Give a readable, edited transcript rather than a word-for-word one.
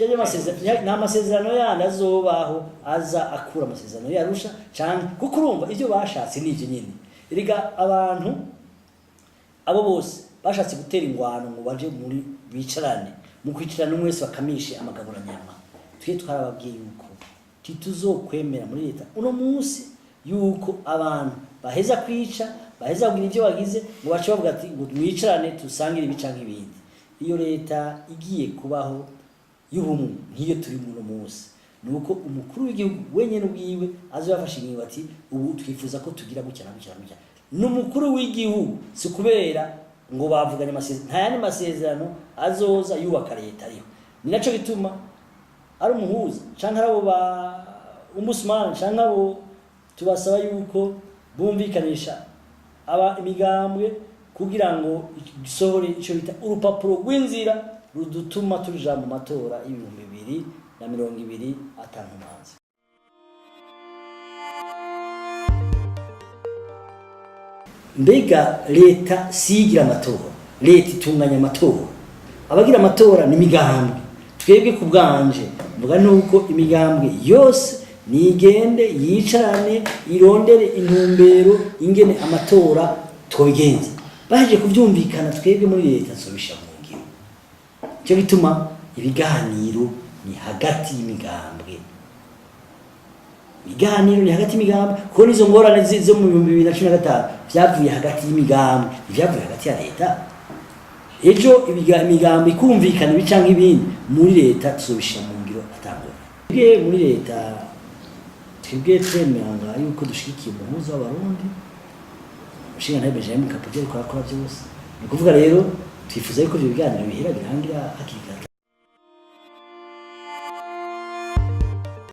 cyaje amasezerano n'amasezerano yandi azobaho aza akura amasezerano yarusha cyane kuko urumva ivyo bashatse n'ivyo nyine iriga abantu abo bose bashatse gutera ingwano ngo baje muri bicarane mu kwicarana umwese bakamishe amagabura nyama twe twarababwiye yuko tituzokwemera muri leta uno munsi yuko abantu baheza kwica baheza kugira ivyo bagize ngo bace bavuga ati ngo mwicarane tusangire ibicanka ibindi iyo leta igiye kubaho y'ubumwe nk'iyo turi mu munsi nuko umukuru w'igihugu wenyene ubwiwe azobafasha ingingo ati ubu twifuza ko tugira gucyana n'umukuru w'igihugu si kubera ngo bavuganye amasezerano ntayandi masezerano azoza yubaka leta ariho ni naco bituma ari umuhuza canke abo ba umusman canke abo tubasaba yuko bumvikanisha aba imigambwe kugira ngo gisohore ico bita urupapuro rw'inzira rudutuma tuja mu matora y'ibihumbi 2020 atantumanzi. Mbega leta sigira amatora, leta itunganya amatora. Abagira amatora ni imigambwe. Twebwe ku bwanje mvuga nuko imigambwe yose nigende yicarane irondere intumbero ingene amatora tobigenza. Baje kuvyumvikana twebwe muri leta sobisha mu ngiro. Cyo bituma ibiganiro ni hagati y'imigambwe. Ibiganiro ni hagati y'imigambwe ko nizo ngorane zo mu 2015 vyavuye hagati y'imigambwe, vyavuye hagati ya leta. Ejo imigambwe ikumvikana bicanka ibindi muri leta tuzobisha mu ngiro atangora. Twebwe muri leta twebwe twemeranga yuko dushikiye umuhuza w'abarundi. Ushinga ntabe Benjamin Kapogera ko akora byose. Ni kuvuga rero twifuza yuko ibyo biganiro bihera birangira hakiri